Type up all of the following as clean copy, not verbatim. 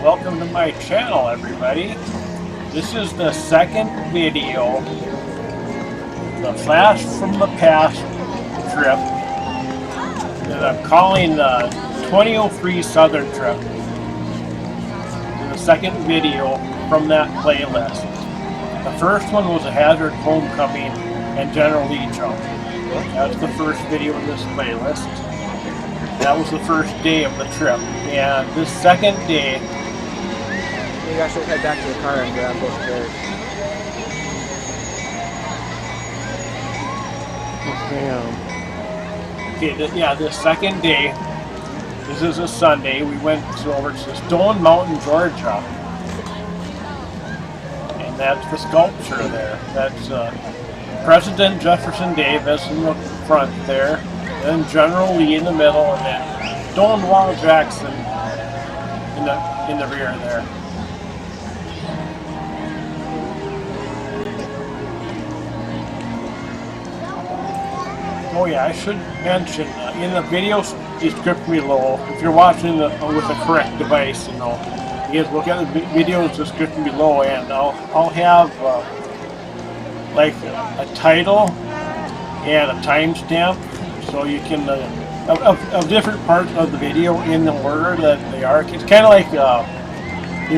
welcome to my channel, everybody. This is the second video, the Flash from the Past trip that I'm calling the 2003 Southern trip. And the second video from that playlist. The first one was a Hazard Homecoming and General Lee jump. That's the first video in this playlist. That was the first day of the trip. And this second day, you guys should head back to the car and grab those chairs. Okay, the second day, this is a Sunday, we went over to Stone Mountain, Georgia. And that's the sculpture there. That's President Jefferson Davis in the front there, then General Lee in the middle, and then Stonewall Jackson in the rear there. Oh yeah, I should mention, in the video description below, if you're watching with the correct device, you guys look at the video description below, and I'll have like a title and a timestamp, so you can of different parts of the video in the order that they are. It's kind of like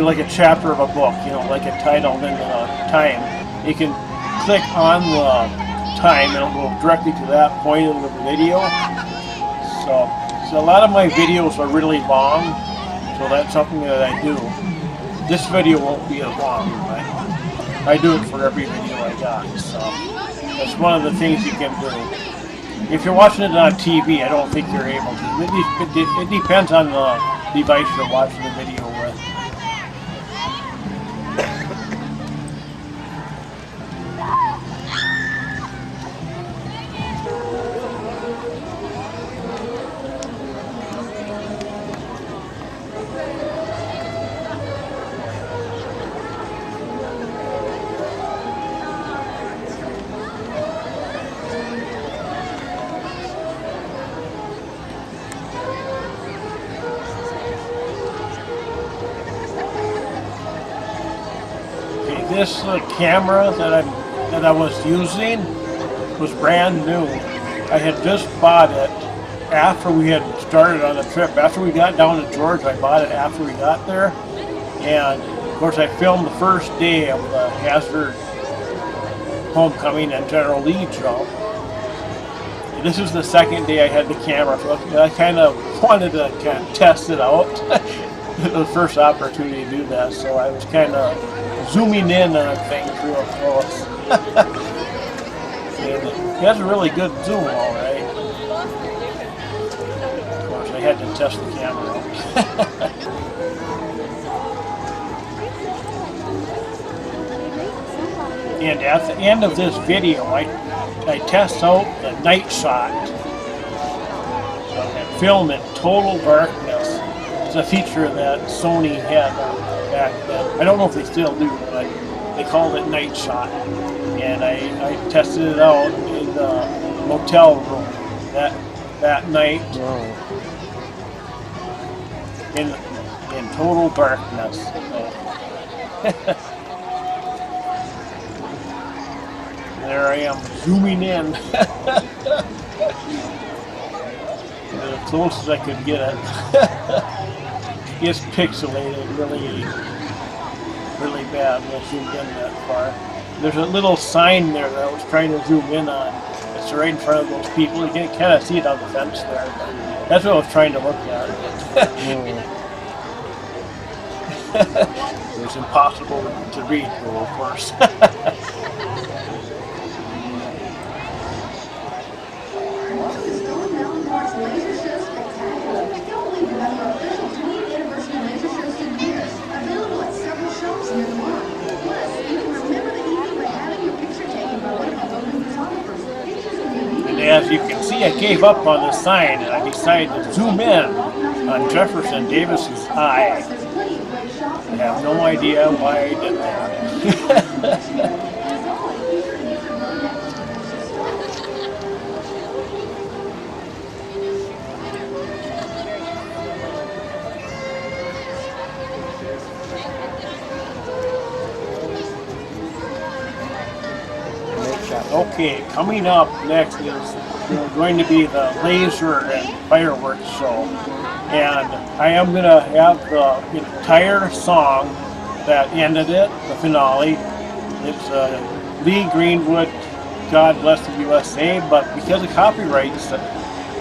like a chapter of a book, like a title and then the time. You can click on the time and it'll go directly to that point of the video. So a lot of my videos are really long, so that's something that I do. This video won't be as long, but I do it for every video I got, so that's one of the things you can do. If you're watching it on TV, I don't think you're able to. It depends on the device you're watching the video with. This camera that I was using was brand new. I had just bought it after we had started on the trip. After we got down to Georgia, I bought it after we got there. And of course I filmed the first day of the Hazard Homecoming and General Lee jump. And this is the second day I had the camera, so I kind of wanted to test it out. It was the first opportunity to do that, so I was kind of zooming in on things real close. And it has a really good zoom, all right. Of course, I had to test the camera out. And at the end of this video, I test out the night shot. So I film in total darkness. It's a feature that Sony had back then. I don't know if they still do, but they called it night shot. And I tested it out in the motel room that night. Wow. In total darkness. There I am zooming in. As close as I could get it. It's pixelated really bad when I zoomed in that far. There's a little sign there that I was trying to zoom in on. It's right in front of those people. You can kind of see it on the fence there. But that's what I was trying to look at. It was impossible to read, though, of course. As you can see, I gave up on the sign and I decided to zoom in on Jefferson Davis's eye. I have no idea why I did that. Okay, coming up next is going to be the laser and fireworks show. And I am going to have the entire song that ended it, the finale. It's Lee Greenwood, God Bless the USA, but because of copyright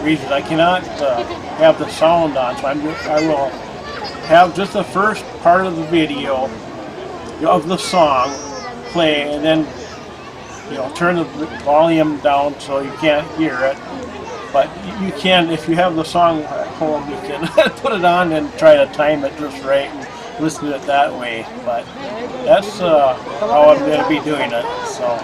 reasons, I cannot have the sound on, so I will have just the first part of the video of the song play, and then turn the volume down so you can't hear it. But you can, if you have the song at home, you can put it on and try to time it just right and listen to it that way. But that's how I'm going to be doing it. So.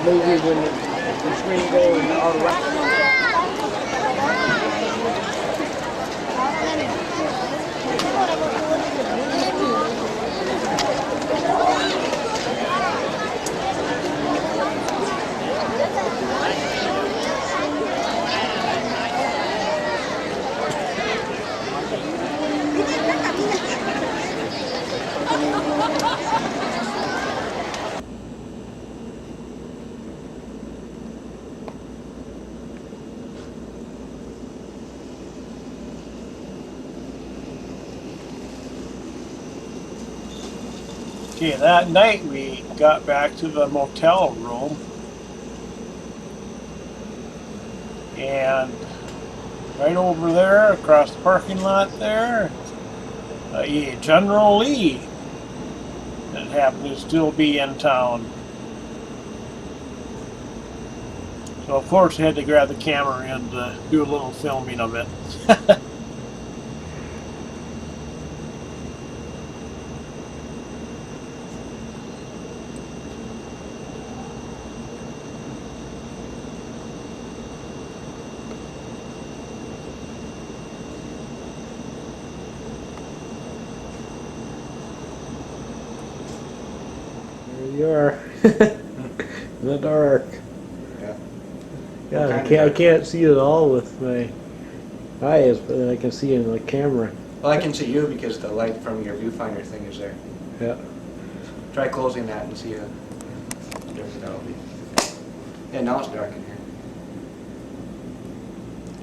Movie when the screen goes and all the right. Okay, that night we got back to the motel room, and right over there, across the parking lot there, a General Lee that happened to still be in town. So of course I had to grab the camera and do a little filming of it. There you are. In the dark. Yeah. Yeah, I can't see it at all with my eyes, but then I can see it in the camera. Well, I can see you because the light from your viewfinder thing is there. Yeah. Try closing that and see how dark that'll be. Yeah, now it's dark in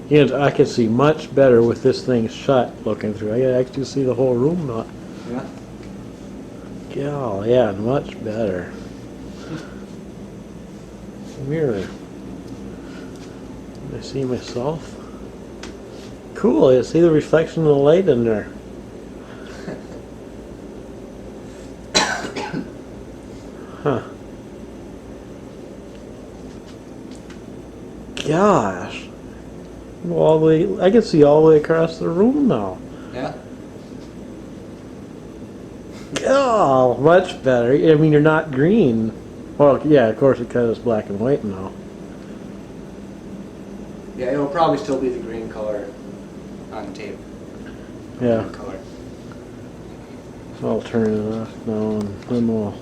here. Yeah, I can see much better with this thing shut looking through. I can actually see the whole room now. Yeah. Yeah, yeah, much better. Mirror. Can I see myself? Cool, I see the reflection of the light in there. Huh. Gosh. All the way, I can see all the way across the room now. Yeah. Oh, much better. I mean, you're not green. Well, yeah, of course, because it's black and white now. Yeah, it'll probably still be the green color on tape. Yeah. Green color. So I'll turn it off now and then we'll